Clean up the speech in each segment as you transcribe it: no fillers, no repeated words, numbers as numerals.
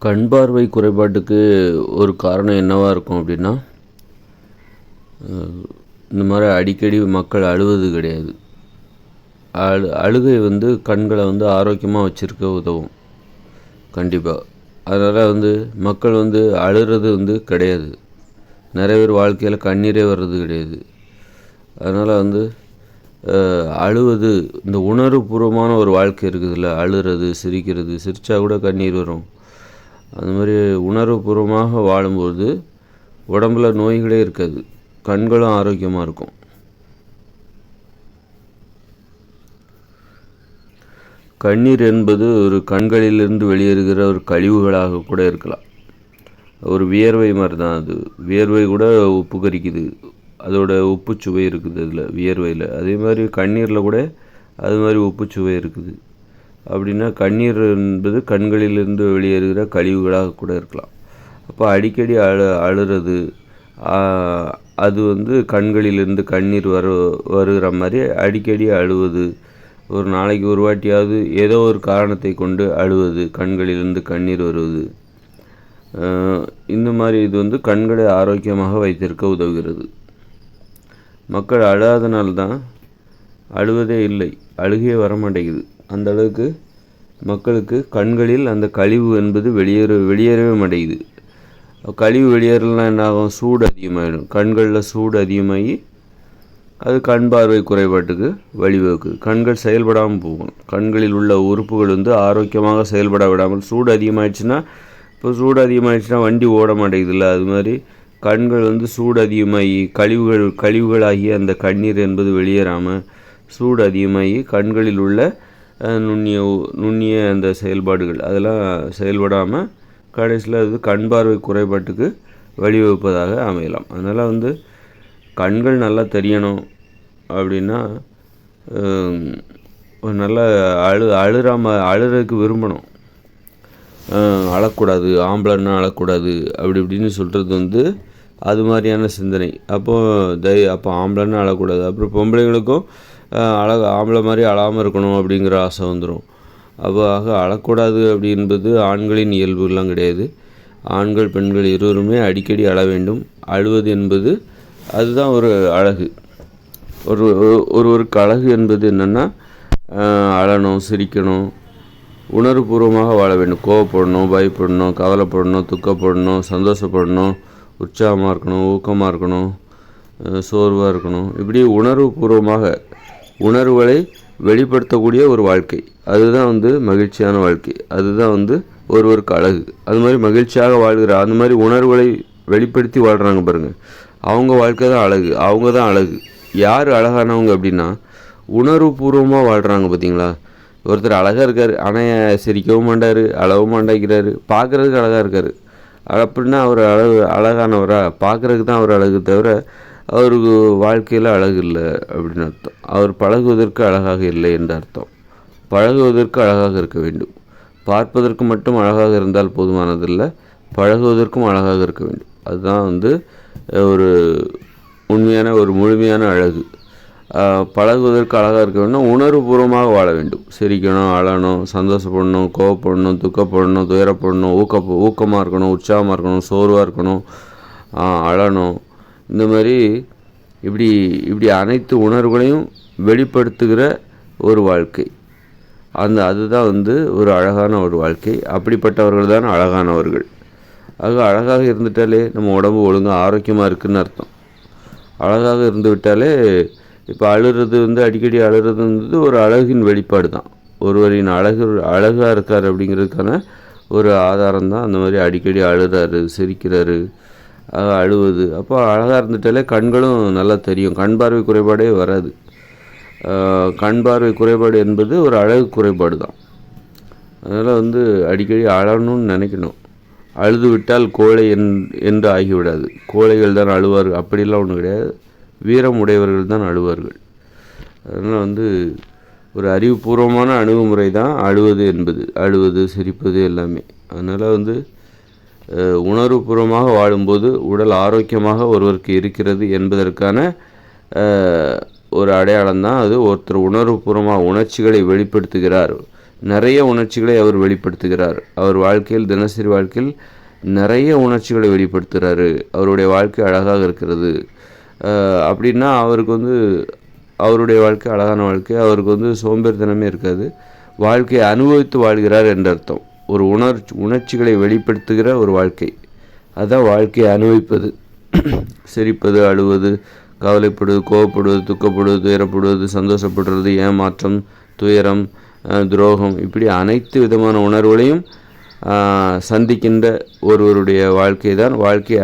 கண் பார்வை குறைபாட்டுக்கு ஒரு காரணம் என்னவாக இருக்கும் அப்படின்னா, இந்த மாதிரி அடிக்கடி மக்கள் அழுவது கிடையாது. அழுகை கண்களை ஆரோக்கியமாக வச்சுருக்க உதவும் கண்டிப்பாக. அதனால் மக்கள் அழுகிறது கிடையாது. நிறைய பேர் வாழ்க்கையில் கண்ணீரே வர்றது கிடையாது. அதனால் அழுவது இந்த உணர்வுபூர்வமான ஒரு வாழ்க்கை இருக்குதுல்ல, அழுகிறது, சிரிக்கிறது, சிரித்தா கூட கண்ணீர் வரும். அந்த மாதிரி உணர்வுபூர்வமாக வாழும்போது உடம்புல நோய்களே இருக்காது, கண்களும் ஆரோக்கியமாக இருக்கும். கண்ணீர் என்பது ஒரு கண்களிலிருந்து வெளியேறுகிற ஒரு கழிவுகளாக கூட இருக்கலாம். ஒரு வியர்வை மாதிரி தான் அது. வியர்வை கூட உப்பு கரிக்குது, அதோட உப்புச்சுவை இருக்குது அதில், வியர்வையில். அதே மாதிரி கண்ணீரில் கூட அது மாதிரி உப்புச்சுவை இருக்குது. அப்படின்னா கண்ணீர் என்பது கண்களிலிருந்து வெளியேறுகிற கழிவுகளாக கூட இருக்கலாம். அப்போ அடிக்கடி அழுறது, அது கண்களிலிருந்து கண்ணீர் வருகிற மாதிரி அடிக்கடி அழுவது, ஒரு நாளைக்கு ஒரு வாட்டியாவது ஏதோ ஒரு காரணத்தை கொண்டு அழுவது, கண்களிலிருந்து கண்ணீர் வருவது, இந்த மாதிரி இது கண்களை ஆரோக்கியமாக வைத்திருக்க உதவுகிறது. மக்கள் அழாதனால்தான் அழுவதே இல்லை, அழுகையே வரமாட்டேங்குது. அந்த அளவுக்கு மக்களுக்கு கண்களில் அந்த கழிவு என்பது வெளியேறவே மாட்டேங்குது. கழிவு வெளியேறலாம் என்ன ஆகும்? சூடு அதிகமாகிடும். கண்களில் சூடு அதிகமாகி அது கண் பார்வை குறைபாட்டுக்கு வழிவகுக்குது. கண்கள் செயல்படாமல் போகும். கண்களில் உள்ள உறுப்புகள் ஆரோக்கியமாக செயல்பட விடாமல் சூடு அதிகமாகிடுச்சுன்னா, இப்போ சூடு அதிகமாகிடுச்சுன்னா வண்டி ஓட மாட்டேங்குதுல்ல, அது மாதிரி கண்கள் சூடு அதிகமாகி கழிவுகளாகி அந்த கண்ணீர் என்பது வெளியேறாமல் சூடு அதிகமாகி கண்களில் உள்ள நுண்ணிய அந்த செயல்பாடுகள் அதெல்லாம் செயல்படாமல் கடைசியில் அது கண் பார்வை குறைபாட்டுக்கு வழிவகுப்பதாக அமையலாம். அதனால் கண்கள் நல்லா தெரியணும் அப்படின்னா நல்லா அழுறதுக்கு விரும்பணும். அழக்கூடாது, ஆம்பளைன்னா அழக்கூடாது அப்படி இப்படின்னு சொல்கிறது அது மாதிரியான சிந்தனை. அப்போ ஆம்பளைன்னா அழக்கூடாது. அப்புறம் பொம்பளைங்களுக்கும் ஆம்பளை மாதிரி அழாமல் இருக்கணும் அப்படிங்கிற ஆசை வந்துடும். அப்போ அழக்கூடாது அப்படி என்பது ஆண்களின் இயல்புலாம் கிடையாது. ஆண்கள் பெண்கள் இருவருமே அடிக்கடி அழ வேண்டும். அழுவது என்பது அதுதான் ஒரு அழகு. ஒருவருக்கு அழகு என்பது என்னென்னா, அழணும், சிரிக்கணும், உணர்வுபூர்வமாக வாழ வேண்டும். கோவப்படணும், பயப்படணும், கவலைப்படணும், துக்கப்படணும், சந்தோஷப்படணும், உற்சாகமாக இருக்கணும், ஊக்கமாக இருக்கணும், சோர்வாக இருக்கணும். இப்படி உணர்வுபூர்வமாக உணர்வுகளை வெளிப்படுத்தக்கூடிய ஒரு வாழ்க்கை, அதுதான் மகிழ்ச்சியான வாழ்க்கை. அதுதான் ஒருவருக்கு அழகு. அது மாதிரி மகிழ்ச்சியாக வாழ்கிற அந்த மாதிரி உணர்வுகளை வெளிப்படுத்தி வாழ்கிறாங்க பாருங்கள், அவங்க வாழ்க்கை தான் அழகு. அவங்க தான் அழகு. யார் அழகானவங்க அப்படின்னா, உணர்வுபூர்வமாக வாழ்கிறாங்க. பார்த்தீங்களா? ஒருத்தர் அழகாக இருக்கார், ஆனால் சிரிக்கவும் மாட்டார், அழகவும் மாட்டேங்கிறாரு, பார்க்குறதுக்கு அழகாக இருக்கார். அப்படின்னா அவர் அழகானவரா? பார்க்குறதுக்கு தான் அவர் அழகு, தவிர அவருக்கு வாழ்க்கையில் அழகு இல்லை அப்படின்னு அர்த்தம். அவர் பழகுவதற்கு அழகாக இல்லை என்று அர்த்தம். பழகுவதற்கு அழகாக இருக்க வேண்டும். பார்ப்பதற்கு மட்டும் அழகாக இருந்தால் போதுமானதில்லை, பழகுவதற்கும் அழகாக இருக்க வேண்டும். அதுதான் ஒரு உண்மையான ஒரு முழுமையான அழகு. பழகுவதற்கு அழகாக இருக்க வேண்டும். உணர்வுபூர்வமாக வாழ வேண்டும். சிரிக்கணும், அழணும், சந்தோஷப்படணும், கோவப்படணும், துக்கப்படணும், துயரப்படணும், ஊக்கமாக இருக்கணும், உற்சாகமாக இருக்கணும், சோர்வாக இருக்கணும், அழணும். இந்த மாதிரி இப்படி அனைத்து உணர்வுகளையும் வெளிப்படுத்துகிற ஒரு வாழ்க்கை, அதுதான் ஒரு அழகான ஒரு வாழ்க்கை. அப்படிப்பட்டவர்கள் தான் அழகானவர்கள். அழகாக இருந்துட்டாலே நம்ம உடம்பு ஒழுங்காக ஆரோக்கியமாக இருக்குதுன்னு அர்த்தம். அழகாக இருந்து விட்டாலே, இப்போ அழுறது அடிக்கடி அழுறது ஒரு அழகின் வெளிப்பாடு தான். ஒருவரின் அழகாக இருக்கார் அப்படிங்கிறதுக்கான ஒரு ஆதாரம் தான் அந்த மாதிரி அடிக்கடி அழுறாரு, சிரிக்கிறாரு, அழுவது. அப்போ அழகாக இருந்துட்டாலே கண்களும் நல்லா தெரியும். கண் பார்வை குறைபாடே வராது. கண் பார்வை குறைபாடு என்பது ஒரு அழகு குறைபாடு தான். அதனால் அடிக்கடி அழணும்னு நினைக்கணும். அழுது விட்டால் கோழை என்று ஆகிவிடாது. கோழைகள் தான் அழுவார்கள் அப்படிலாம் ஒன்றும் கிடையாது. வீரம் உடையவர்கள் தான் அழுவார்கள். அதனால் ஒரு அறிவுபூர்வமான அணுகுமுறை தான் அழுவது என்பது. அழுவது, சிரிப்பது எல்லாமே. அதனால் உணர்வுபூர்வமாக வாழும்போது உடல் ஆரோக்கியமாக ஒருவருக்கு இருக்கிறது என்பதற்கான ஒரு அடையாளம் தான் அது. ஒருத்தர் உணர்வுபூர்வமாக உணர்ச்சிகளை வெளிப்படுத்துகிறார், நிறைய உணர்ச்சிகளை அவர் வெளிப்படுத்துகிறார். அவர் வாழ்க்கையில், தினசரி வாழ்க்கையில் நிறைய உணர்ச்சிகளை வெளிப்படுத்துகிறாரு. அவருடைய வாழ்க்கை அழகாக இருக்கிறது அப்படின்னா அவருடைய வாழ்க்கை அழகான வாழ்க்கை. அவருக்கு சோம்பேறித்தனமே இருக்காது. வாழ்க்கையை அனுபவித்து வாழ்கிறார் என்ற அர்த்தம். ஒரு உணர்ச்சிகளை வெளிப்படுத்துகிற ஒரு வாழ்க்கை, அதுதான் வாழ்க்கையை அனுபவிப்பது. சிரிப்பது, அழுவது, கவலைப்படுவது, கோபப்படுவது, துக்கப்படுவது, துயரப்படுவது, சந்தோஷப்படுறது, ஏமாற்றம், துயரம், துரோகம், இப்படி அனைத்து விதமான உணர்வுகளையும் சந்திக்கின்ற ஒருவருடைய வாழ்க்கை தான் வாழ்க்கையை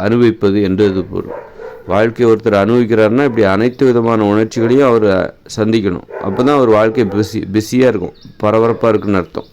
அனுபவிப்பது என்று இது பொருள். வாழ்க்கையை ஒருத்தர் அனுபவிக்கிறாருன்னா இப்படி அனைத்து விதமான உணர்ச்சிகளையும் அவர் சந்திக்கணும். அப்போ தான் அவர் வாழ்க்கை பிஸியாக இருக்கும், பரபரப்பாக இருக்குன்னு அர்த்தம்.